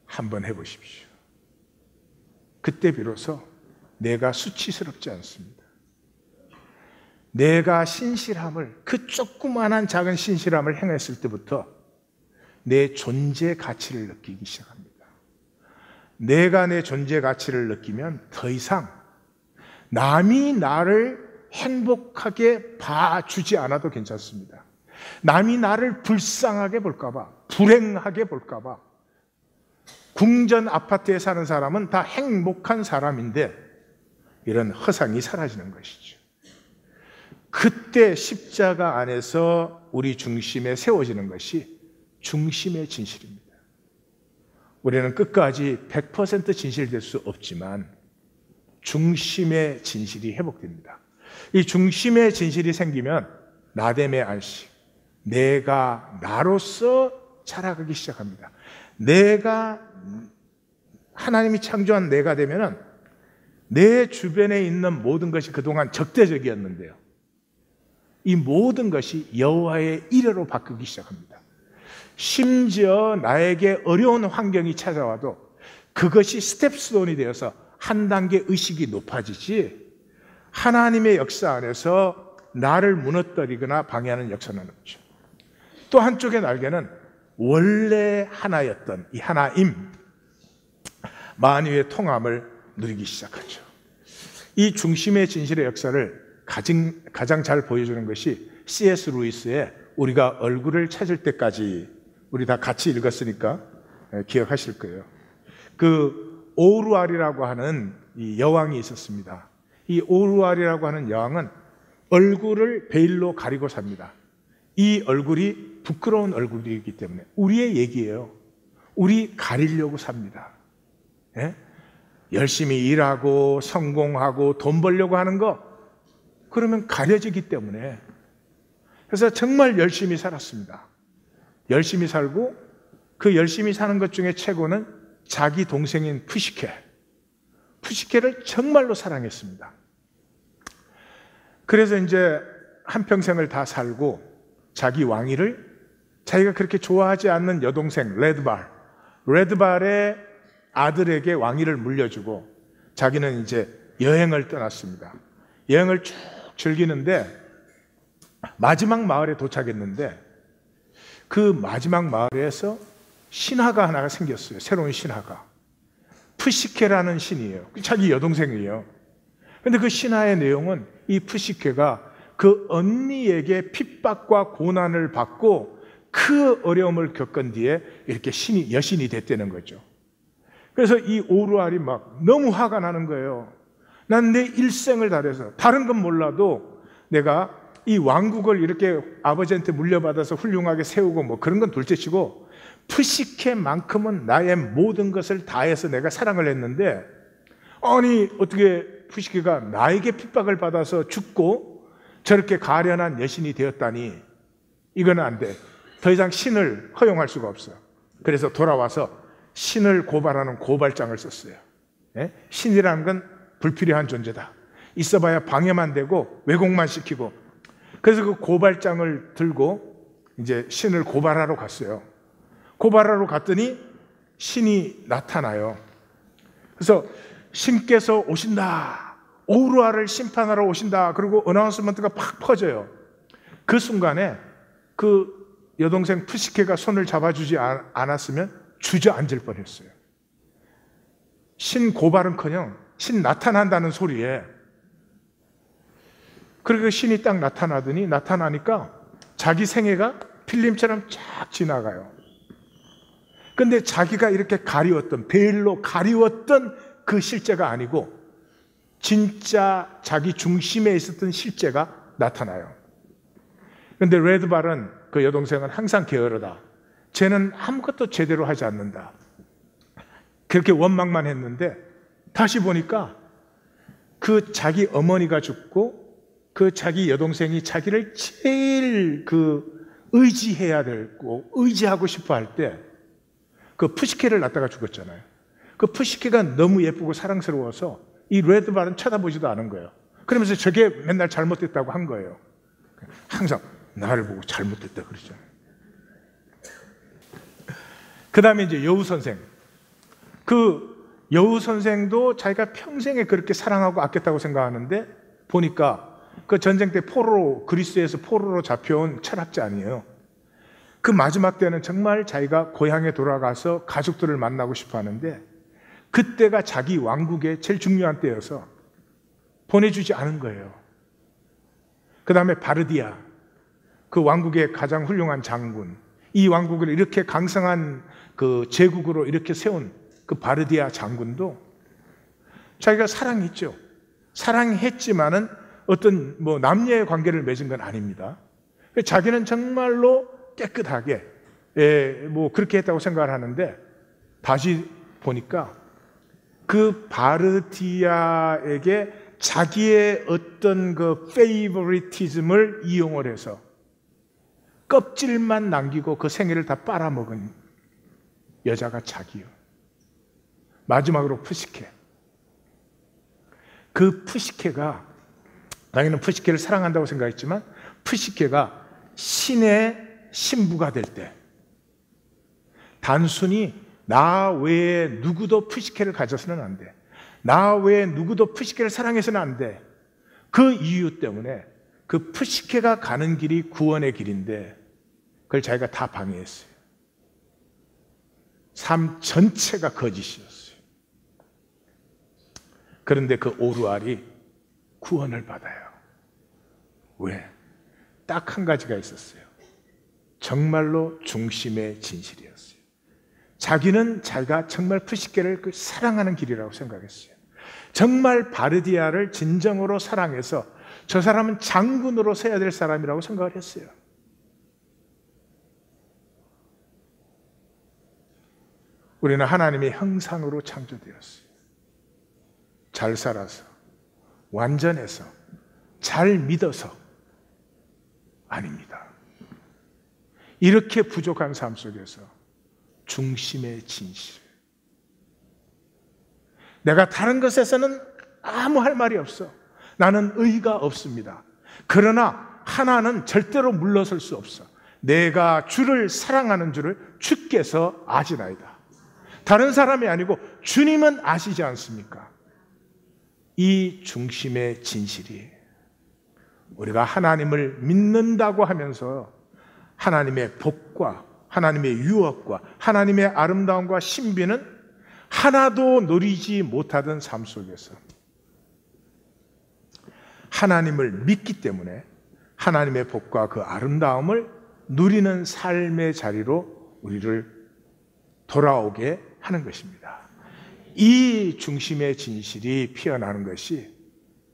A: 한번 해보십시오. 그때 비로소 내가 수치스럽지 않습니다. 내가 신실함을, 그 조그만한 작은 신실함을 행했을 때부터 내 존재 가치를 느끼기 시작합니다. 내가 내 존재 가치를 느끼면 더 이상 남이 나를 행복하게 봐주지 않아도 괜찮습니다. 남이 나를 불쌍하게 볼까봐, 불행하게 볼까봐. 궁전 아파트에 사는 사람은 다 행복한 사람인데 이런 허상이 사라지는 것이죠. 그때 십자가 안에서 우리 중심에 세워지는 것이 중심의 진실입니다. 우리는 끝까지 100% 진실될 수 없지만 중심의 진실이 회복됩니다. 이 중심의 진실이 생기면 나됨의 안식, 내가 나로서 자라가기 시작합니다. 내가 하나님이 창조한 내가 되면은 내 주변에 있는 모든 것이 그동안 적대적이었는데요, 이 모든 것이 여호와의 이레로 바뀌기 시작합니다. 심지어 나에게 어려운 환경이 찾아와도 그것이 스텝스톤이 되어서 한 단계 의식이 높아지지, 하나님의 역사 안에서 나를 무너뜨리거나 방해하는 역사는 없죠. 또 한쪽의 날개는 원래 하나였던 이 하나임, 만유의 통함을 누리기 시작하죠. 이 중심의 진실의 역사를 가장 잘 보여주는 것이 C.S. 루이스의 우리가 얼굴을 찾을 때까지, 우리 다 같이 읽었으니까 기억하실 거예요. 그 오루알이라고 하는 이 여왕이 있었습니다. 이 오루알이라고 하는 여왕은 얼굴을 베일로 가리고 삽니다. 이 얼굴이 부끄러운 얼굴이기 때문에, 우리의 얘기예요. 우리 가리려고 삽니다. 예? 열심히 일하고 성공하고 돈 벌려고 하는 거, 그러면 가려지기 때문에. 그래서 정말 열심히 살았습니다. 열심히 살고, 그 열심히 사는 것 중에 최고는 자기 동생인 푸시케를 정말로 사랑했습니다. 그래서 이제 한평생을 다 살고 자기 왕위를 자기가 그렇게 좋아하지 않는 여동생 레드발의 아들에게 왕위를 물려주고 자기는 이제 여행을 떠났습니다. 여행을 쭉 즐기는데 마지막 마을에 도착했는데, 그 마지막 마을에서 신하가 하나가 생겼어요. 새로운 신하가. 푸시케라는 신이에요. 자기 여동생이에요. 근데 그 신하의 내용은 이 푸시케가 그 언니에게 핍박과 고난을 받고 그 어려움을 겪은 뒤에 이렇게 여신이 됐다는 거죠. 그래서 이 오루알이 막 너무 화가 나는 거예요. 난 내 일생을 다해서, 다른 건 몰라도 내가 이 왕국을 이렇게 아버지한테 물려받아서 훌륭하게 세우고 뭐 그런 건 둘째치고, 푸시케만큼은 나의 모든 것을 다해서 내가 사랑을 했는데, 아니 어떻게 푸시케가 나에게 핍박을 받아서 죽고 저렇게 가련한 여신이 되었다니, 이거는 안 돼. 더 이상 신을 허용할 수가 없어. 그래서 돌아와서 신을 고발하는 고발장을 썼어요. 예? 신이라는 건 불필요한 존재다. 있어봐야 방해만 되고 왜곡만 시키고. 그래서 그 고발장을 들고 이제 신을 고발하러 갔어요. 고발하러 갔더니 신이 나타나요. 그래서 신께서 오신다, 오루알을 심판하러 오신다, 그리고 어나운스먼트가 팍 퍼져요. 그 순간에 그 여동생 푸시케가 손을 잡아주지 않았으면 주저앉을 뻔했어요. 신 고발은커녕 신 나타난다는 소리에. 그리고 신이 딱 나타나니까 자기 생애가 필름처럼 쫙 지나가요. 근데 자기가 이렇게 베일로 가리웠던 그 실제가 아니고 진짜 자기 중심에 있었던 실제가 나타나요. 근데 레드발은, 그 여동생은 항상 게으르다, 쟤는 아무것도 제대로 하지 않는다, 그렇게 원망만 했는데, 다시 보니까 그 자기 어머니가 죽고 그 자기 여동생이 자기를 제일 의지해야 되고 의지하고 싶어 할 때 그 푸시케를 낳다가 죽었잖아요. 그 푸시케가 너무 예쁘고 사랑스러워서 이 레드발은 쳐다보지도 않은 거예요. 그러면서 저게 맨날 잘못됐다고 한 거예요. 항상 나를 보고 잘못됐다 그러잖아요. 그 다음에 이제 여우 선생. 그 여우 선생도 자기가 평생에 그렇게 사랑하고 아꼈다고 생각하는데, 보니까 그 전쟁 때 그리스에서 포로로 잡혀온 철학자 아니에요. 그 마지막 때는 정말 자기가 고향에 돌아가서 가족들을 만나고 싶어 하는데, 그때가 자기 왕국의 제일 중요한 때여서 보내주지 않은 거예요. 그 다음에 바르디아, 그 왕국의 가장 훌륭한 장군, 이 왕국을 이렇게 강성한 그 제국으로 이렇게 세운 그 바르디아 장군도 자기가 사랑했죠. 사랑했지만은 어떤 남녀의 관계를 맺은 건 아닙니다. 자기는 정말로 깨끗하게 그렇게 했다고 생각을 하는데, 다시 보니까 그 바르디아에게 자기의 어떤 그 페이버리티즘을 이용을 해서 껍질만 남기고 그 생애를 다 빨아먹은 여자가 자기요. 마지막으로 푸시케. 그 푸시케가, 당연히 푸시케를 사랑한다고 생각했지만 푸시케가 신의 신부가 될 때 단순히 나 외에 누구도 푸시케를 가져서는 안 돼. 나 외에 누구도 푸시케를 사랑해서는 안 돼. 그 이유 때문에 그 푸시케가 가는 길이 구원의 길인데 그걸 자기가 다 방해했어요. 삶 전체가 거짓이었어요. 그런데 그 오르알이 구원을 받아요. 왜? 딱 한 가지가 있었어요. 정말로 중심의 진실이었어요. 자기는 자기가 정말 푸시케를 사랑하는 길이라고 생각했어요. 정말 바르디아를 진정으로 사랑해서 저 사람은 장군으로 서야 될 사람이라고 생각을 했어요. 우리는 하나님의 형상으로 창조되었어요. 잘 살아서, 완전해서, 잘 믿어서 아닙니다. 이렇게 부족한 삶 속에서 중심의 진실. 내가 다른 것에서는 아무 할 말이 없어. 나는 의의가 없습니다. 그러나 하나는 절대로 물러설 수 없어. 내가 주를 사랑하는 줄을 주께서 아시나이다. 다른 사람이 아니고 주님은 아시지 않습니까? 이 중심의 진실이 우리가 하나님을 믿는다고 하면서 하나님의 복과 하나님의 유업과 하나님의 아름다움과 신비는 하나도 누리지 못하던 삶 속에서 하나님을 믿기 때문에 하나님의 복과 그 아름다움을 누리는 삶의 자리로 우리를 돌아오게 하는 것입니다. 이 중심의 진실이 피어나는 것이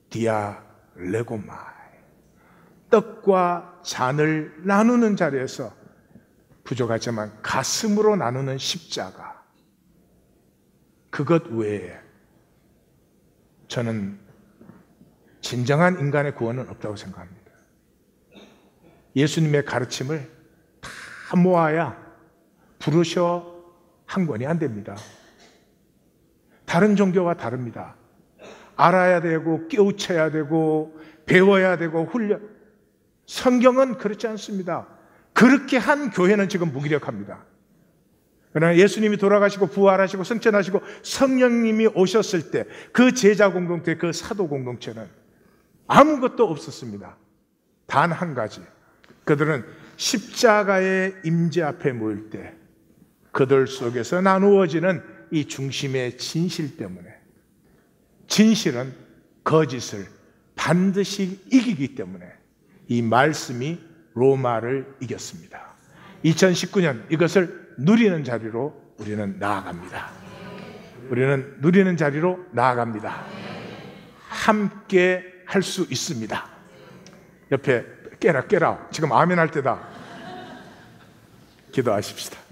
A: 디아레고마이, 떡과 잔을 나누는 자리에서 부족하지만 가슴으로 나누는 십자가, 그것 외에 저는 진정한 인간의 구원은 없다고 생각합니다. 예수님의 가르침을 다 모아야 부르셔 한 권이 안 됩니다. 다른 종교와 다릅니다. 알아야 되고 깨우쳐야 되고 배워야 되고 훈련. 성경은 그렇지 않습니다. 그렇게 한 교회는 지금 무기력합니다. 그러나 예수님이 돌아가시고 부활하시고 승천하시고 성령님이 오셨을 때 그 제자 공동체, 그 사도 공동체는 아무것도 없었습니다. 단 한 가지. 그들은 십자가의 임재 앞에 모일 때 그들 속에서 나누어지는 이 중심의 진실 때문에, 진실은 거짓을 반드시 이기기 때문에 이 말씀이 로마를 이겼습니다. 2019년 이것을 누리는 자리로 우리는 나아갑니다. 우리는 누리는 자리로 나아갑니다. 함께 할 수 있습니다. 옆에 깨라. 지금 아멘 할 때다. 기도하십시다.